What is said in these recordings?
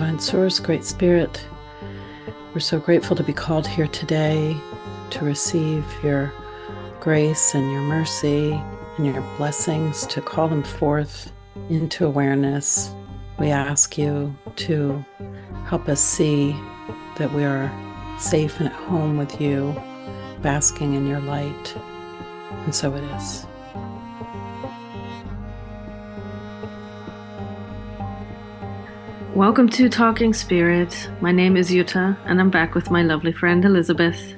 Divine Source, Great Spirit, we're so grateful to be called here today to receive your grace and your mercy and your blessings, to call them forth into awareness. We ask you to help us see that we are safe and at home with you, basking in your light. And so it is. Welcome to Talking Spirit. My name is Jutta, and I'm back with my lovely friend Elisabeth.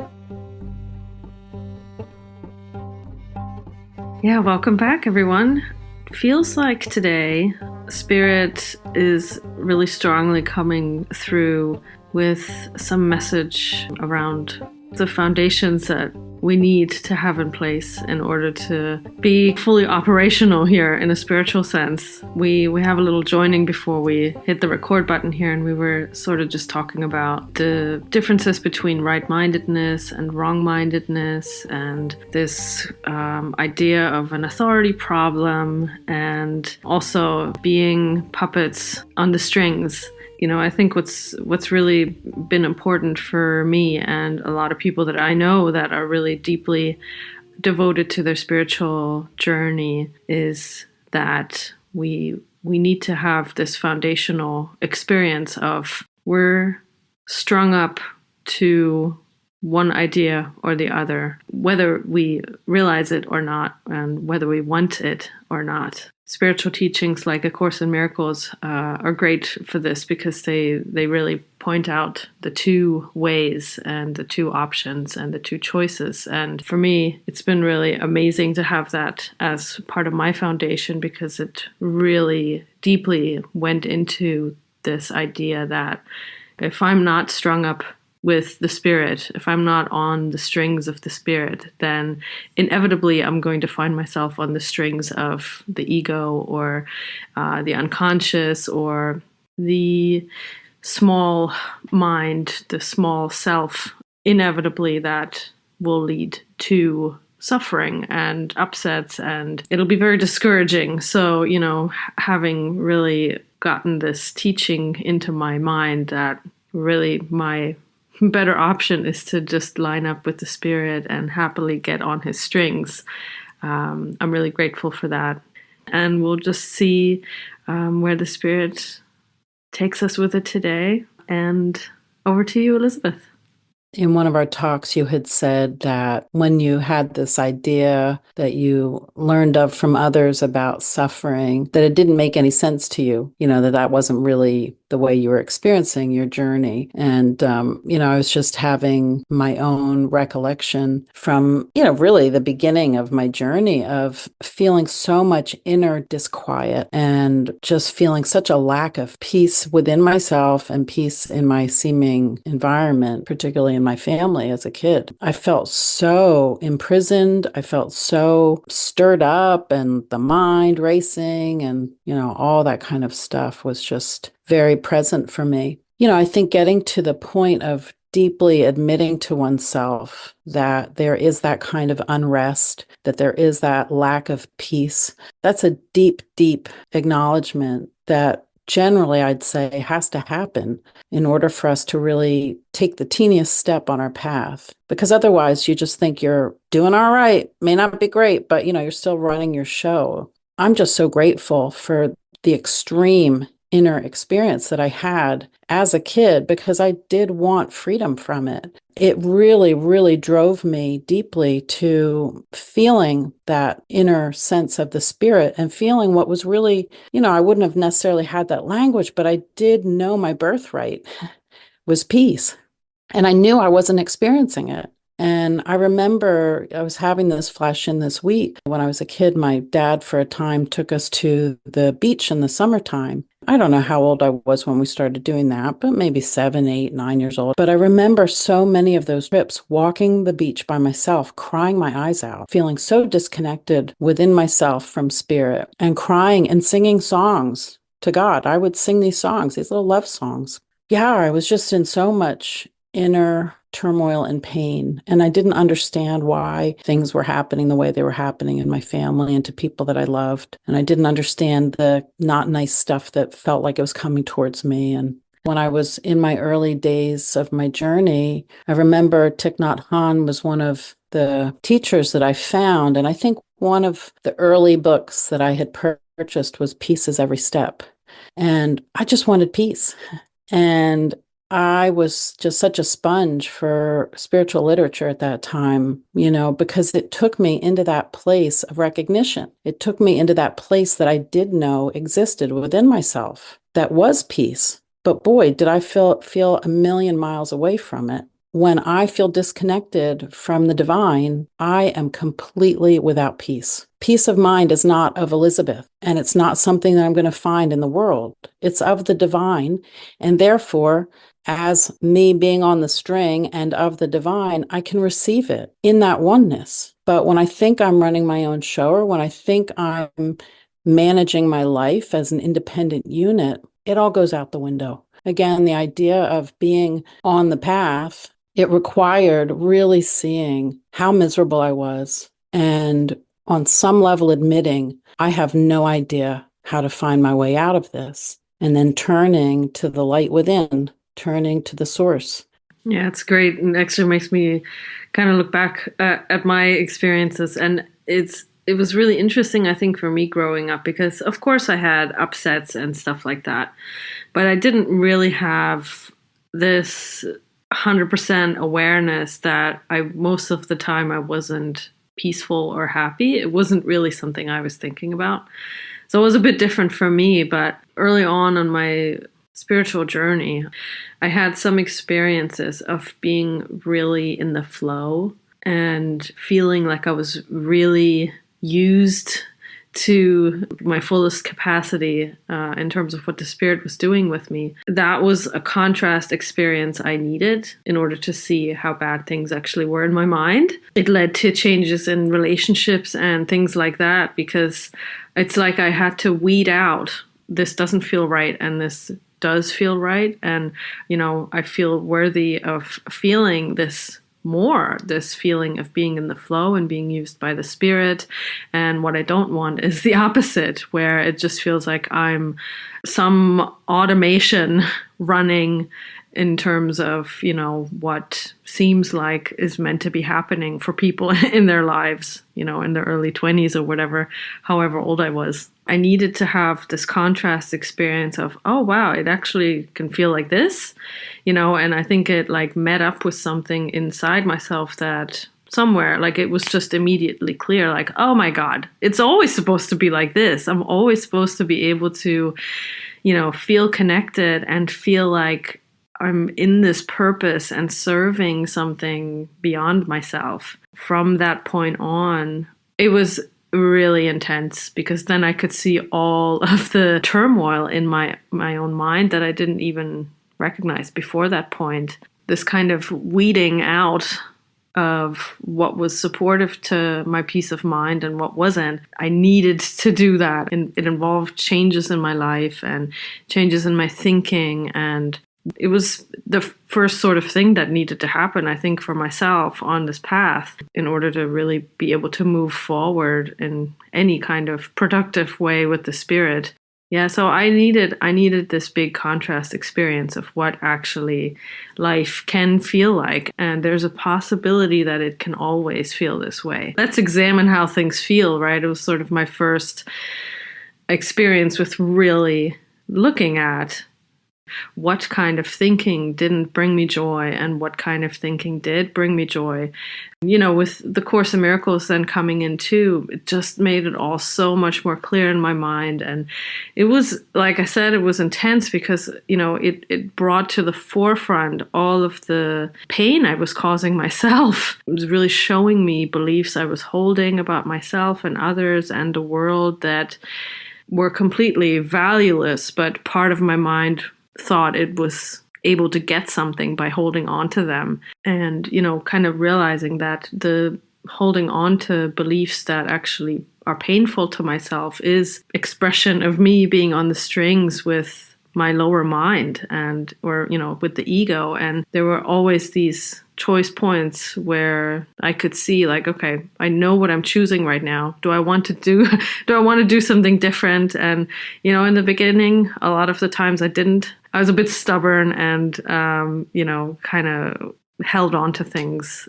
Yeah, welcome back, everyone. Feels like today Spirit is really strongly coming through with some message around the foundations that we need to have in place in order to be fully operational here in a spiritual sense. We have a little joining before we hit the record button here, and we were sort of just talking about the differences between right-mindedness and wrong-mindedness, and this idea of an authority problem, and also being puppets on the strings. You know, I think what's really been important for me and a lot of people that I know that are really deeply devoted to their spiritual journey is that we need to have this foundational experience of we're strung up to one idea or the other, whether we realize it or not, and whether we want it or not. Spiritual teachings like A Course in Miracles are great for this because they really point out the two ways and the two options and the two choices. And for me, it's been really amazing to have that as part of my foundation because it really deeply went into this idea that if I'm not strung up with the spirit, if I'm not on the strings of the spirit, then inevitably I'm going to find myself on the strings of the ego or the unconscious or the small mind, the small self. Inevitably that will lead to suffering and upsets, and it'll be very discouraging. So, you know, having really gotten this teaching into my mind that really my better option is to just line up with the spirit and happily get on his strings. I'm really grateful for that. And we'll just see where the spirit takes us with it today. And over to you, Elisabeth. In one of our talks, you had said that when you had this idea that you learned of from others about suffering, that it didn't make any sense to you, that wasn't really the way you were experiencing your journey. And, I was just having my own recollection from, really the beginning of my journey of feeling so much inner disquiet and just feeling such a lack of peace within myself and peace in my seeming environment, particularly in my family as a kid. I felt so imprisoned. I felt so stirred up, and the mind racing and, all that kind of stuff was just very present for me. I think getting to the point of deeply admitting to oneself that there is that kind of unrest, that there is that lack of peace, that's a deep, deep acknowledgement that generally I'd say has to happen in order for us to really take the teeniest step on our path. Because otherwise you just think you're doing all right, may not be great, but you're still running your show. I'm just so grateful for the extreme inner experience that I had as a kid because I did want freedom from it. It really, really drove me deeply to feeling that inner sense of the spirit and feeling what was really, I wouldn't have necessarily had that language, but I did know my birthright was peace. And I knew I wasn't experiencing it. And I remember I was having this flash in this week. When I was a kid, my dad for a time took us to the beach in the summertime. I don't know how old I was when we started doing that, but maybe 7, 8, 9 years old. But I remember so many of those trips walking the beach by myself, crying my eyes out, feeling so disconnected within myself from spirit, and crying and singing songs to God. I would sing these songs, these little love songs. Yeah, I was just in so much inner turmoil and pain. And I didn't understand why things were happening the way they were happening in my family and to people that I loved. And I didn't understand the not nice stuff that felt like it was coming towards me. And When I was in my early days of my journey, I remember Thich Nhat Hanh was one of the teachers that I found. And I think one of the early books that I had purchased was Peace is Every Step. And I just wanted peace. And I was just such a sponge for spiritual literature at that time, because it took me into that place of recognition. It took me into that place that I did know existed within myself that was peace. But boy, did I feel a million miles away from it. When I feel disconnected from the divine, I am completely without peace. Peace of mind is not of Elisabeth, and it's not something that I'm going to find in the world. It's of the divine, and therefore, as me being on the string and of the divine, I can receive it in that oneness. But when I think I'm running my own show, or when I think I'm managing my life as an independent unit, it all goes out the window. Again, the idea of being on the path, it required really seeing how miserable I was and on some level admitting I have no idea how to find my way out of this, and then turning to the light within, turning to the source. Yeah, it's great. And actually makes me kind of look back at my experiences. And it was really interesting, I think, for me growing up, because of course I had upsets and stuff like that, but I didn't really have this 100% awareness that most of the time I wasn't peaceful or happy. It wasn't really something I was thinking about. So it was a bit different for me. But early on my spiritual journey, I had some experiences of being really in the flow and feeling like I was really used to my fullest capacity in terms of what the spirit was doing with me. That was a contrast experience I needed in order to see how bad things actually were in my mind. It led to changes in relationships and things like that, because it's like I had to weed out, this doesn't feel right and this does feel right. And, I feel worthy of feeling this feeling of being in the flow and being used by the spirit. And what I don't want is the opposite, where it just feels like I'm some automation running in terms of, what seems like is meant to be happening for people in their lives, in their early 20s or whatever, however old I was. I needed to have this contrast experience of, oh, wow, it actually can feel like this, and I think it met up with something inside myself that somewhere, it was just immediately clear, oh my God, it's always supposed to be like this. I'm always supposed to be able to, feel connected and feel like I'm in this purpose and serving something beyond myself. From that point on, it was really intense, because then I could see all of the turmoil in my own mind that I didn't even recognize before that point. This kind of weeding out of what was supportive to my peace of mind and what wasn't. I needed to do that. And it involved changes in my life and changes in my thinking. And it was the first sort of thing that needed to happen, I think, for myself on this path in order to really be able to move forward in any kind of productive way with the spirit. Yeah, so I needed this big contrast experience of what actually life can feel like. And there's a possibility that it can always feel this way. Let's examine how things feel, right? It was sort of my first experience with really looking at what kind of thinking didn't bring me joy and what kind of thinking did bring me joy. With the Course in Miracles then coming in too, it just made it all so much more clear in my mind. And it was, like I said, it was intense because, it brought to the forefront all of the pain I was causing myself. It was really showing me beliefs I was holding about myself and others and the world that were completely valueless, but part of my mind thought it was able to get something by holding on to them. And, kind of realizing that the holding on to beliefs that actually are painful to myself is expression of me being on the strings with my lower mind or with the ego. And there were always these choice points where I could see like, okay, I know what I'm choosing right now. Do I want to do do I want to do something different? And in the beginning, a lot of the times I didn't. I was a bit stubborn and kind of held on to things.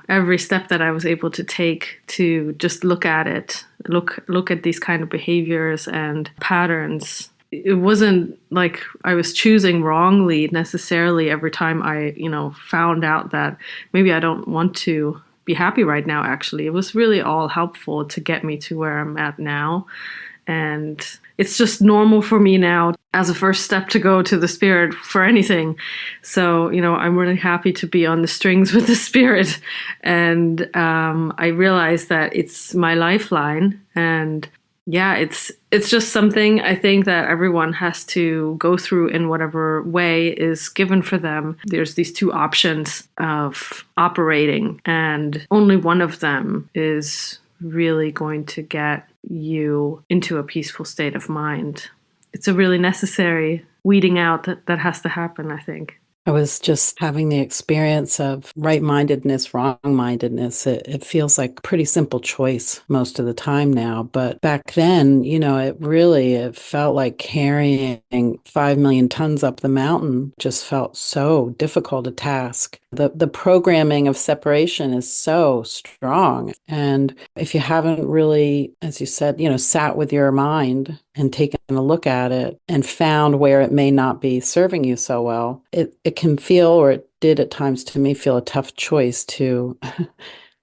Every step that I was able to take to just look at it, look at these kind of behaviors and patterns. It wasn't like I was choosing wrongly necessarily every time I, found out that maybe I don't want to be happy right now, actually. It was really all helpful to get me to where I'm at now. And it's just normal for me now as a first step to go to the spirit for anything. So, I'm really happy to be on the strings with the spirit. And I realize that it's my lifeline. And yeah, it's just something I think that everyone has to go through in whatever way is given for them. There's these two options of operating, and only one of them is really going to get you into a peaceful state of mind. It's a really necessary weeding out that has to happen, I think. I was just having the experience of right-mindedness, wrong-mindedness. It feels like a pretty simple choice most of the time now. But back then, it felt like carrying 5 million tons up the mountain just felt so difficult a task. The programming of separation is so strong. And if you haven't really, as you said, sat with your mind and taken a look at it and found where it may not be serving you so well, it can feel, or it did at times to me, feel a tough choice to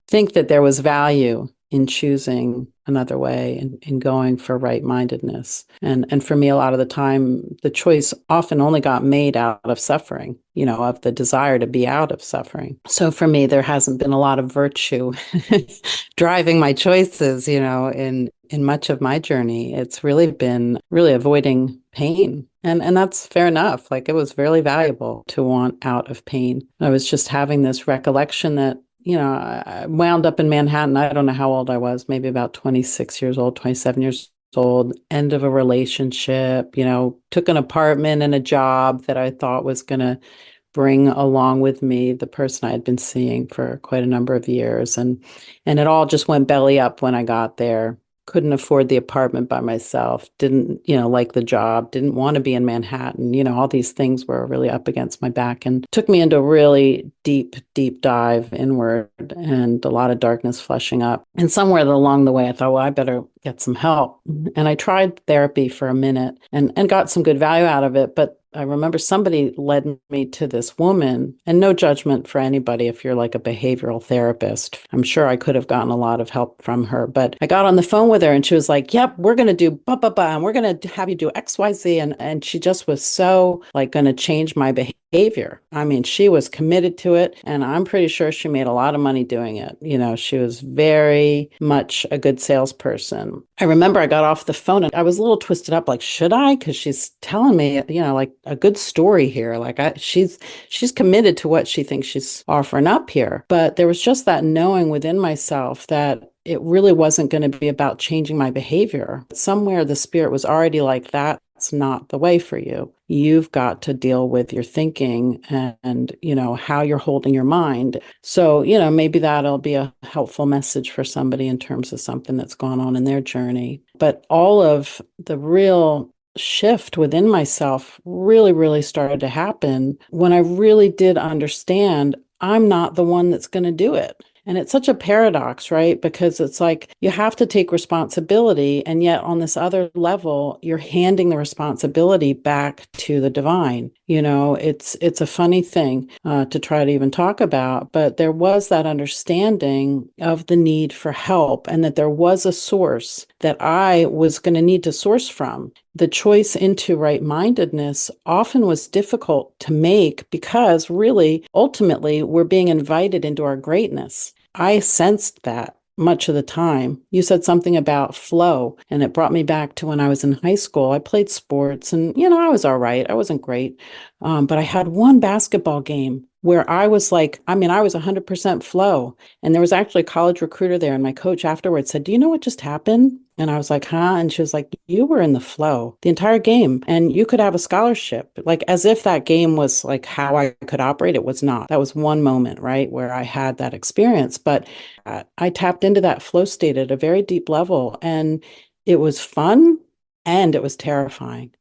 think that there was value in choosing another way and in going for right-mindedness. And for me, a lot of the time, the choice often only got made out of suffering, of the desire to be out of suffering. So for me, there hasn't been a lot of virtue driving my choices, in much of my journey. It's really been avoiding pain. And that's fair enough. Like, it was really valuable to want out of pain. I was just having this recollection that I wound up in Manhattan. I don't know how old I was, maybe about 26 years old, 27 years old, end of a relationship, took an apartment and a job that I thought was going to bring along with me the person I had been seeing for quite a number of years. And it all just went belly up when I got there. Couldn't afford the apartment by myself, didn't, like the job, didn't want to be in Manhattan. All these things were really up against my back and took me into a really deep, deep dive inward and a lot of darkness flushing up. And somewhere along the way, I thought, well, I better get some help. And I tried therapy for a minute and got some good value out of it. But I remember somebody led me to this woman, and no judgment for anybody if you're like a behavioral therapist. I'm sure I could have gotten a lot of help from her, but I got on the phone with her and she was like, yep, we're going to do blah, blah, blah, and we're going to have you do X, Y, Z. And she just was so like going to change my behavior. I mean, she was committed to it, and I'm pretty sure she made a lot of money doing it. She was very much a good salesperson. I remember I got off the phone and I was a little twisted up, like, should I? Because she's telling me, like a good story here. Like she's committed to what she thinks she's offering up here. But there was just that knowing within myself that it really wasn't going to be about changing my behavior. Somewhere the spirit was already like, that's not the way for you. You've got to deal with your thinking and how you're holding your mind. So, maybe that'll be a helpful message for somebody in terms of something that's gone on in their journey. But all of the real shift within myself really started to happen when I really did understand I'm not the one that's going to do it. And it's such a paradox, right? Because it's like you have to take responsibility, and yet on this other level, you're handing the responsibility back to the divine. It's a funny thing to try to even talk about, but there was that understanding of the need for help, and that there was a source that I was going to need to source from. The choice into right-mindedness often was difficult to make because really, ultimately, we're being invited into our greatness. I sensed that much of the time. You said something about flow, and it brought me back to when I was in high school. I played sports and, I was all right. I wasn't great. But I had one basketball game where I was like, I mean, I was 100% flow. And there was actually a college recruiter there, and my coach afterwards said, "Do you know what just happened?" And I was like, "Huh?" And she was like, "You were in the flow the entire game, and you could have a scholarship." Like, as if that game was like how I could operate. It was not. That was one moment, right, where I had that experience. But I tapped into that flow state at a very deep level, and it was fun and it was terrifying.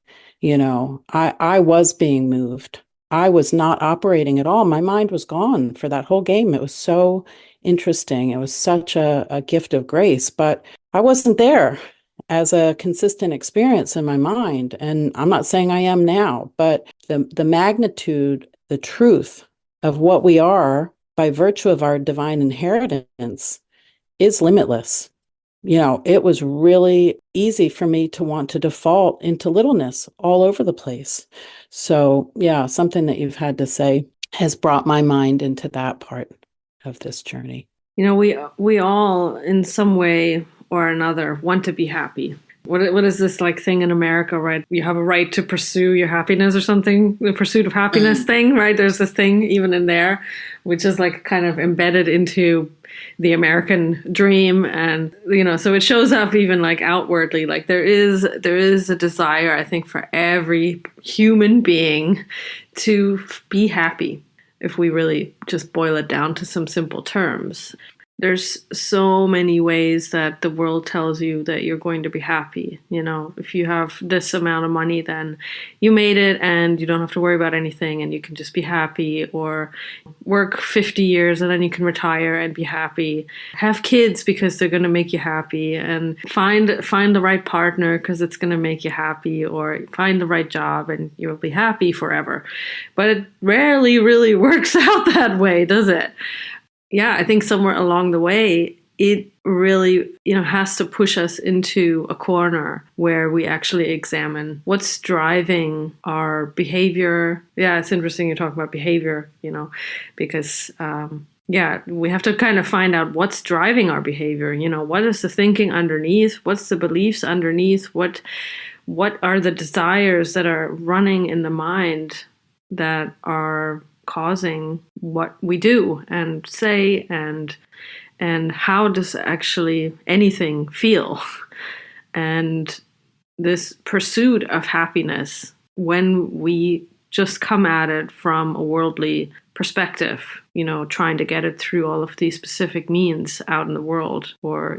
I was being moved. I was not operating at all. My mind was gone for that whole game. It was so interesting. It was such a gift of grace, but I wasn't there as a consistent experience in my mind. And I'm not saying I am now, but the magnitude, the truth of what we are by virtue of our divine inheritance is limitless. It was really easy for me to want to default into littleness all over the place. So, yeah, something that you've had to say has brought my mind into that part of this journey. We all in some way or another want to be happy. What is this like thing in America, right? You have a right to pursue your happiness or something, the pursuit of happiness thing, right? There's this thing even in there, which is like kind of embedded into the American dream. And, so it shows up even like outwardly, like there is a desire, I think, for every human being to be happy. If we really just boil it down to some simple terms. There's so many ways that the world tells you that you're going to be happy. If you have this amount of money, then you made it and you don't have to worry about anything and you can just be happy, or work 50 years and then you can retire and be happy. Have kids because they're going to make you happy, and find the right partner because it's going to make you happy, or find the right job and you'll be happy forever. But it rarely really works out that way, does it? Yeah, I think somewhere along the way, it really, has to push us into a corner where we actually examine what's driving our behavior. Yeah, it's interesting you talk about behavior, because, we have to kind of find out what's driving our behavior. What is the thinking underneath? What's the beliefs underneath? What are the desires that are running in the mind that are causing what we do and say, and how does actually anything feel? And this pursuit of happiness, when we just come at it from a worldly perspective, trying to get it through all of these specific means out in the world, or,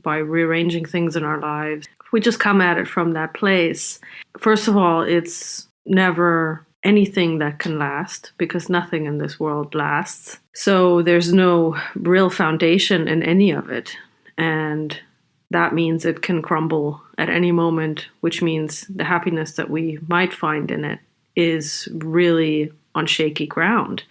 by rearranging things in our lives, if we just come at it from that place, first of all, it's never anything that can last, because nothing in this world lasts. So there's no real foundation in any of it. And that means it can crumble at any moment, which means the happiness that we might find in it is really on shaky ground.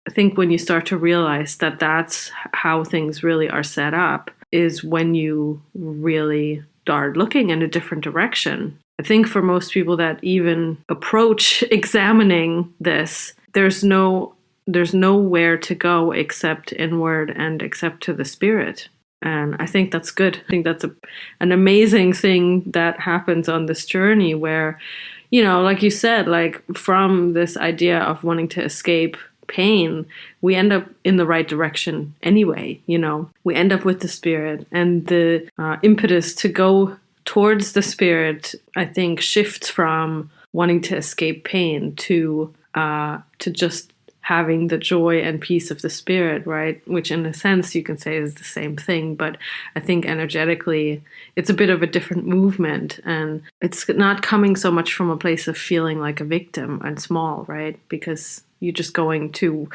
I think when you start to realize that that's how things really are set up is when you really start looking in a different direction. I think for most people that even approach examining this, there's nowhere to go except inward and except to the spirit. And I think that's good. I think that's an amazing thing that happens on this journey where, like you said, like from this idea of wanting to escape pain, we end up in the right direction anyway. We end up with the spirit, and the impetus to go towards the spirit, I think, shifts from wanting to escape pain to just having the joy and peace of the spirit, right? Which in a sense you can say is the same thing, but I think energetically it's a bit of a different movement, and it's not coming so much from a place of feeling like a victim and small, right? Because you're just going to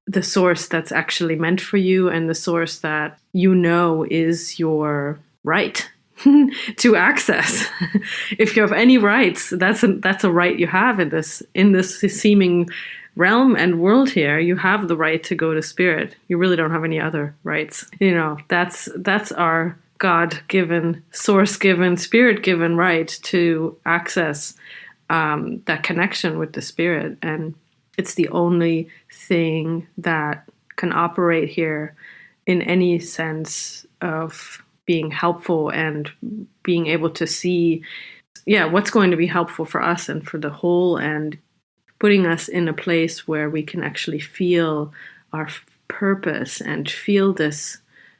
the source that's actually meant for you, and the source that is your right to access. If you have any rights, that's a right you have in this seeming realm and world here. You have the right to go to spirit. You really don't have any other rights. That's our God-given, source-given, spirit-given right to access that connection with the spirit. And it's the only thing that can operate here in any sense of being helpful and being able to see, what's going to be helpful for us and for the whole. And putting us in a place where we can actually feel our purpose and feel this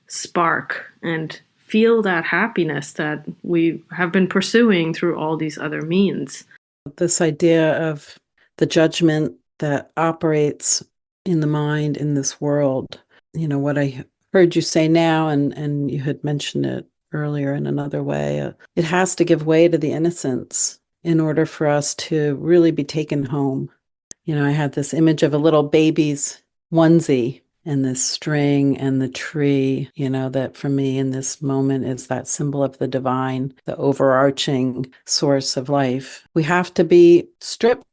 spark and feel that happiness that we have been pursuing through all these other means. This idea of the judgment that operates in the mind in this world, what I heard you say now, and you had mentioned it earlier in another way, it has to give way to the innocence in order for us to really be taken home. I had this image of a little baby's onesie and this string and the tree, that for me in this moment is that symbol of the divine, the overarching source of life. We have to be stripped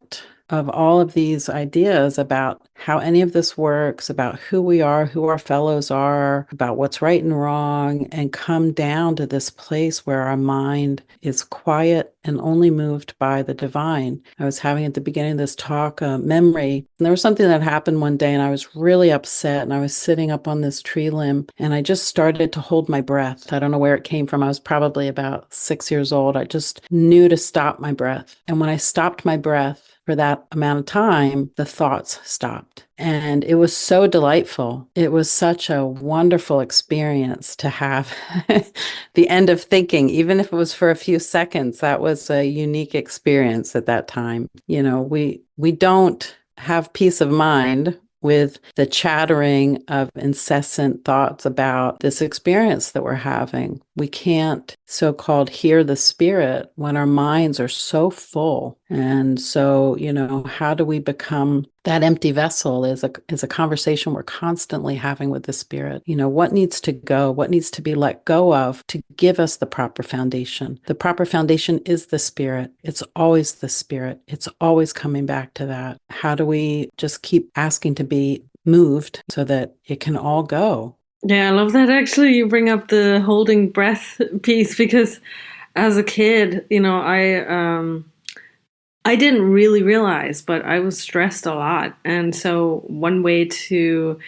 of all of these ideas about how any of this works, about who we are, who our fellows are, about what's right and wrong, and come down to this place where our mind is quiet and only moved by the divine. I was having at the beginning of this talk a memory, and there was something that happened one day, and I was really upset, and I was sitting up on this tree limb, and I just started to hold my breath. I don't know where it came from. I was probably about 6 years old. I just knew to stop my breath. And when I stopped my breath, for that amount of time, the thoughts stopped. And it was so delightful. It was such a wonderful experience to have the end of thinking, even if it was for a few seconds. That was a unique experience at that time. We don't have peace of mind with the chattering of incessant thoughts about this experience that we're having. We can't so-called hear the spirit when our minds are so full. And so, how do we become that empty vessel is a conversation we're constantly having with the spirit. What needs to go, what needs to be let go of to give us the proper foundation. The proper foundation is the spirit. It's always the spirit. It's always coming back to that. How do we just keep asking to be moved so that it can all go? Yeah, I love that actually you bring up the holding breath piece, because as a kid, I didn't really realize, but I was stressed a lot. And so one way to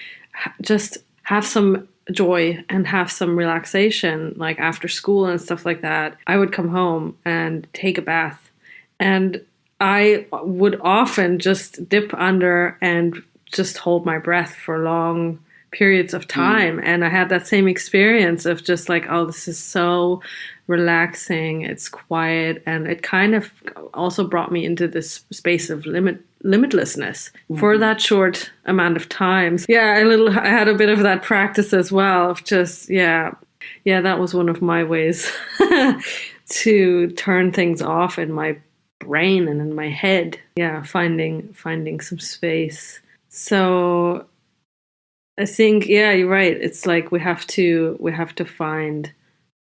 just have some joy and have some relaxation, like after school and stuff like that, I would come home and take a bath. And I would often just dip under and just hold my breath for long periods of time. And I had that same experience of just like, oh, this is so relaxing, it's quiet, and it kind of also brought me into this space of limitlessness for that short amount of time. Yeah, I had a bit of that practice as well of just that was one of my ways to turn things off in my brain and in my head. Yeah, finding some space. So I think, you're right. It's like we have to find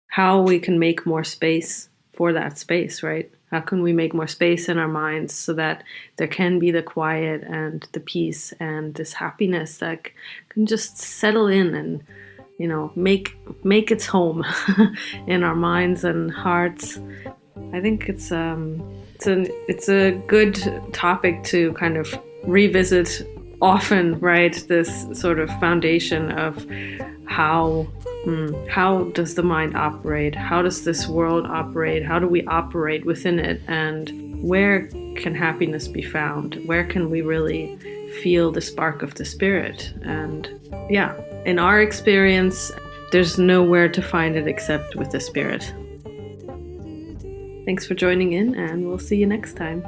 how we can make more space for that space, right? How can we make more space in our minds so that there can be the quiet and the peace and this happiness that can just settle in and, make its home in our minds and hearts. I think it's a good topic to kind of revisit often, right? This sort of foundation of how does the mind operate? How does this world operate? How do we operate within it? And where can happiness be found? Where can we really feel the spark of the spirit? And in our experience, there's nowhere to find it except with the spirit. Thanks for joining in, and we'll see you next time.